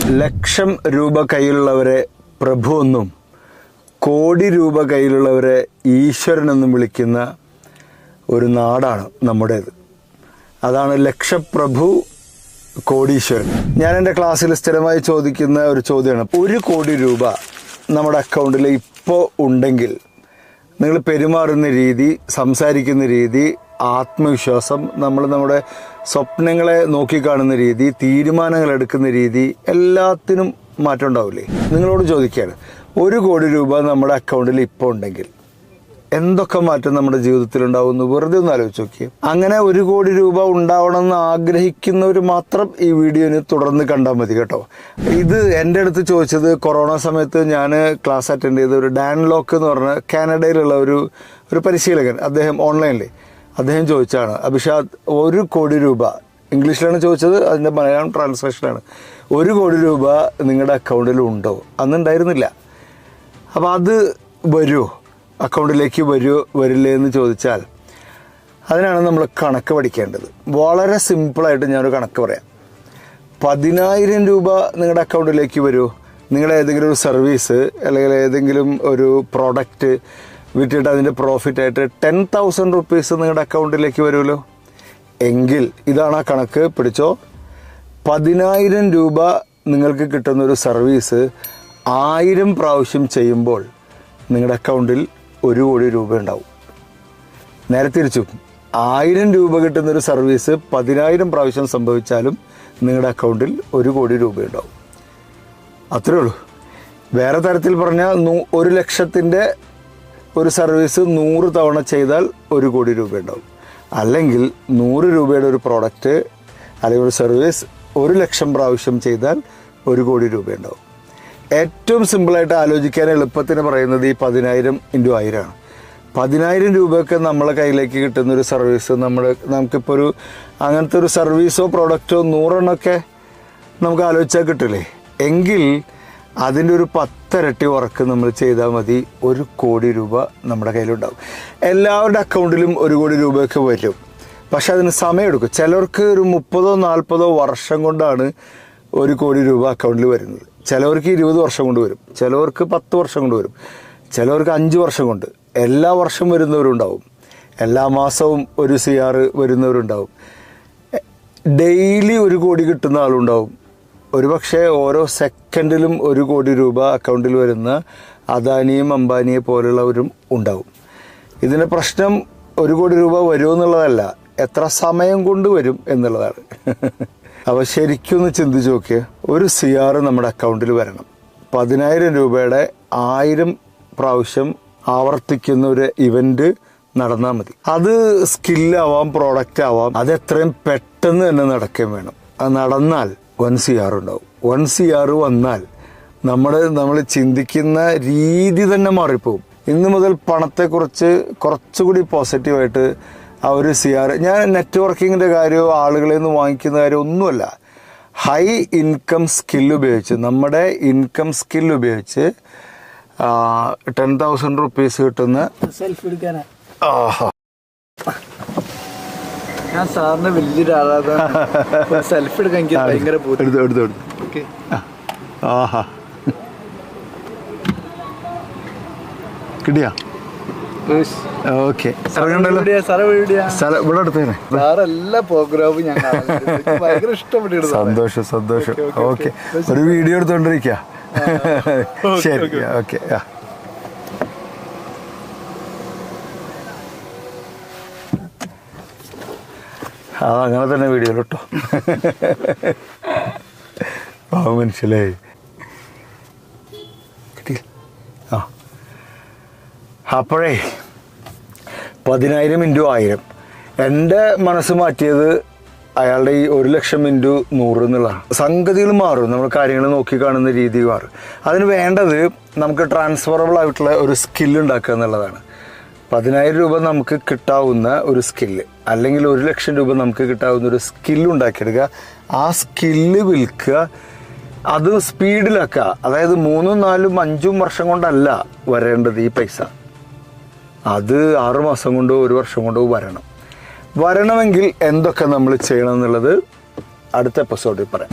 ലക്ഷം രൂപ കയ്യിലുള്ളവരെ പ്രഭു എന്നും കോടി രൂപ കയ്യിലുള്ളവരെ ഈശ്വരനെന്നും വിളിക്കുന്ന ഒരു നാടാണ് നമ്മുടേത്. അതാണ് ലക്ഷപ്രഭു കോടീശ്വരൻ. ഞാൻ എൻ്റെ ക്ലാസ്സിൽ സ്ഥിരമായി ചോദിക്കുന്ന ഒരു ചോദ്യമാണ്, 1 കോടി രൂപ നമ്മുടെ അക്കൗണ്ടിൽ ഇപ്പോൾ ഉണ്ടെങ്കിൽ നിങ്ങൾ പെരുമാറുന്ന രീതി, സംസാരിക്കുന്ന രീതി, ആത്മവിശ്വാസം, നമ്മുടെ സ്വപ്നങ്ങളെ നോക്കിക്കാണുന്ന രീതി, തീരുമാനങ്ങൾ എടുക്കുന്ന രീതി, എല്ലാത്തിനും മാറ്റം ഉണ്ടാവില്ലേ? നിങ്ങളോട് ചോദിക്കുകയാണ്, 1 കോടി രൂപ നമ്മുടെ അക്കൗണ്ടിൽ ഇപ്പോൾ ഉണ്ടെങ്കിൽ എന്തൊക്കെ മാറ്റം നമ്മുടെ ജീവിതത്തിൽ ഉണ്ടാവുമെന്ന് വെറുതെ ഒന്ന് ആലോചിച്ച് നോക്കിയേ. അങ്ങനെ 1 കോടി രൂപ ഉണ്ടാവണമെന്ന് ആഗ്രഹിക്കുന്നവർ മാത്രം ഈ വീഡിയോന് തുടർന്ന് കണ്ടാൽ മതി കേട്ടോ. ഇത് എൻ്റെ അടുത്ത് ചോദിച്ചത് കൊറോണ സമയത്ത് ഞാൻ ക്ലാസ് അറ്റൻഡ് ചെയ്ത ഒരു ഡാൻ ലോക്ക് എന്ന് പറഞ്ഞ കാനഡയിലുള്ള ഒരു പരിശീലകൻ, അദ്ദേഹം ഓൺലൈനിൽ അദ്ദേഹം ചോദിച്ചാണ്, അഭിഷാദ് 1 കോടി രൂപ, ഇംഗ്ലീഷിലാണ് ചോദിച്ചത്, അതിൻ്റെ മലയാളം ട്രാൻസ്ലേഷനാണ്, 1 കോടി രൂപ നിങ്ങളുടെ അക്കൗണ്ടിൽ ഉണ്ടോ? അന്നുണ്ടായിരുന്നില്ല. അപ്പോൾ അത് വരുമോ, അക്കൗണ്ടിലേക്ക് വരുമോ വരില്ലേ എന്ന് ചോദിച്ചാൽ അതിനാണ് നമ്മൾ കണക്ക് പഠിക്കേണ്ടത്. വളരെ സിമ്പിളായിട്ട് ഞാനൊരു കണക്ക് പറയാം. 10,000 രൂപ നിങ്ങളുടെ അക്കൗണ്ടിലേക്ക് വരുമോ? നിങ്ങളുടെ ഏതെങ്കിലും ഒരു സർവീസ് അല്ലെങ്കിൽ ഏതെങ്കിലും ഒരു പ്രോഡക്റ്റ് വിറ്റിട്ട് അതിൻ്റെ പ്രോഫിറ്റായിട്ട് 10,000 റുപ്പീസ് നിങ്ങളുടെ അക്കൗണ്ടിലേക്ക് വരുമല്ലോ. എങ്കിൽ ഇതാണ് ആ കണക്ക്, പിടിച്ചോ. 10,000 രൂപ നിങ്ങൾക്ക് കിട്ടുന്ന ഒരു സർവീസ് 1000 പ്രാവശ്യം ചെയ്യുമ്പോൾ നിങ്ങളുടെ അക്കൗണ്ടിൽ 1 കോടി രൂപ ഉണ്ടാവും. നേരെ തിരിച്ചു, 1000 രൂപ കിട്ടുന്നൊരു സർവീസ് 10,000 പ്രാവശ്യം സംഭവിച്ചാലും നിങ്ങളുടെ അക്കൗണ്ടിൽ 1 കോടി രൂപ ഉണ്ടാവും. അത്രേ ഉള്ളൂ. വേറെ തരത്തിൽ പറഞ്ഞാൽ 1 ലക്ഷത്തിൻ്റെ ഒരു സർവീസ് 100 തവണ ചെയ്താൽ 1 കോടി രൂപ ഉണ്ടാവും. അല്ലെങ്കിൽ 100 രൂപയുടെ ഒരു പ്രോഡക്റ്റ് അല്ലെങ്കിൽ ഒരു സർവീസ് 1 ലക്ഷം പ്രാവശ്യം ചെയ്താൽ 1 കോടി രൂപ ഉണ്ടാവും. ഏറ്റവും സിമ്പിളായിട്ട് ആലോചിക്കാൻ എളുപ്പത്തിന് പറയുന്നത് ഈ 10,000 × 1000 ആണ്. 10,000 രൂപയൊക്കെ നമ്മളെ കയ്യിലേക്ക് കിട്ടുന്നൊരു സർവീസ് നമുക്കിപ്പോൾ അങ്ങനത്തെ ഒരു സർവീസോ പ്രോഡക്റ്റോ 100 എണ്ണമൊക്കെ നമുക്ക് ആലോചിച്ചാൽ കിട്ടില്ലേ? എങ്കിൽ അതിൻ്റെ ഒരു 10 ഇരട്ടി വർക്ക് നമ്മൾ ചെയ്താൽ മതി, 1 കോടി രൂപ നമ്മുടെ കയ്യിലുണ്ടാവും. എല്ലാവരുടെ അക്കൗണ്ടിലും 1 കോടി രൂപയൊക്കെ വരും, പക്ഷെ അതിന് സമയമെടുക്കും. ചിലർക്ക് ഒരു 30-40 വർഷം കൊണ്ടാണ് 1 കോടി രൂപ അക്കൗണ്ടിൽ വരുന്നത്. ചിലവർക്ക് 20 വർഷം കൊണ്ട് വരും, ചിലവർക്ക് 10 വർഷം കൊണ്ട് വരും, ചിലവർക്ക് 5 വർഷം കൊണ്ട്. എല്ലാ വർഷം വരുന്നവരുണ്ടാവും, എല്ലാ മാസവും 1 CR വരുന്നവരുണ്ടാവും, ഡെയിലി 1 കോടി കിട്ടുന്ന ആളുണ്ടാവും. ഒരുപക്ഷെ ഓരോ സെക്കൻഡിലും 1 കോടി രൂപ അക്കൗണ്ടിൽ വരുന്ന അദാനിയും അംബാനിയെ പോലുള്ളവരും ഉണ്ടാവും. ഇതിൻ്റെ പ്രശ്നം 1 കോടി രൂപ വരുമോ എന്നുള്ളതല്ല, എത്ര സമയം കൊണ്ട് വരും എന്നുള്ളതാണ്. അപ്പോൾ ശരിക്കൊന്ന് ചിന്തിച്ച് നോക്കിയേ, 1 CR നമ്മുടെ അക്കൗണ്ടിൽ വരണം. 10,000 രൂപയുടെ 1000 പ്രാവശ്യം ആവർത്തിക്കുന്ന ഒരു ഇവന്റ് നടന്നാൽ മതി. അത് സ്കില്ലാവാം, പ്രോഡക്റ്റ് ആവാം, അത് എത്രയും പെട്ടെന്ന് തന്നെ നടക്കുകയും വേണം. അത് നടന്നാൽ 1 CR ഉണ്ടാവും. 1 CR വന്നാൽ നമ്മൾ ചിന്തിക്കുന്ന രീതി തന്നെ മാറിപ്പോവും. ഇന്ന് മുതൽ പണത്തെക്കുറിച്ച് കുറച്ചുകൂടി പോസിറ്റീവായിട്ട് ആ 1 CR, ഞാൻ നെറ്റ്വർക്കിങ്ങിൻ്റെ കാര്യമോ ആളുകളിൽ നിന്ന് വാങ്ങിക്കുന്ന കാര്യം ഒന്നുമല്ല, ഹൈ ഇൻകം സ്കിൽ ഉപയോഗിച്ച്, നമ്മുടെ ഇൻകം സ്കിൽ ഉപയോഗിച്ച് 10,000 റുപ്പീസ് കിട്ടുന്ന സെൽഫി എടുക്കാനാ. ഞാൻ സാറിന് വലിയൊരു ആളാണ്, സെൽഫി എടുക്കാൻ എനിക്ക് ഭയങ്കര എടുത്തു. ആഹാ, കിട്ടിയാ? ഓക്കെ, ഇവിടെ അടുത്ത് തന്നെ. എല്ലാ പ്രോഗ്രാമും ഞാൻ ഭയങ്കര ഇഷ്ടപ്പെട്ടിരുന്നു. സന്തോഷം. ഓക്കെ, ഒരു വീഡിയോ എടുത്തോണ്ടിരിക്ക. ശരി, ഓക്കെ. അങ്ങനെ തന്നെ വീഡിയോ കേട്ടോ. മനസ്സിലായി. അപ്പോഴേ 10,000 × 1000 എൻ്റെ മനസ്സ് മാറ്റിയത് അയാളുടെ ഈ 1 ലക്ഷം × 100 എന്നുള്ളതാണ്. സംഗതികൾ മാറും, നമ്മൾ കാര്യങ്ങൾ നോക്കിക്കാണുന്ന രീതി മാറും. അതിന് വേണ്ടത് നമുക്ക് ട്രാൻസ്ഫറബിൾ ആയിട്ടുള്ള ഒരു സ്കില്ല് ഉണ്ടാക്കുക എന്നുള്ളതാണ്. 10,000 രൂപ നമുക്ക് കിട്ടാവുന്ന ഒരു സ്കില്ല്, അല്ലെങ്കിൽ 1 ലക്ഷം രൂപ നമുക്ക് കിട്ടാവുന്ന ഒരു സ്കില്ല് ഉണ്ടാക്കിയെടുക്കുക. ആ സ്കില്ല് വിൽക്കുക, അത് സ്പീഡിലാക്കുക. അതായത് 3, 4, 5 വർഷം കൊണ്ടല്ല വരേണ്ടത് ഈ പൈസ, അത് 6 മാസം കൊണ്ടോ 1 വർഷം കൊണ്ടോ വരണമെങ്കിൽ എന്തൊക്കെ നമ്മൾ ചെയ്യണം എന്നുള്ളത് അടുത്ത എപ്പിസോഡിൽ പറയാം.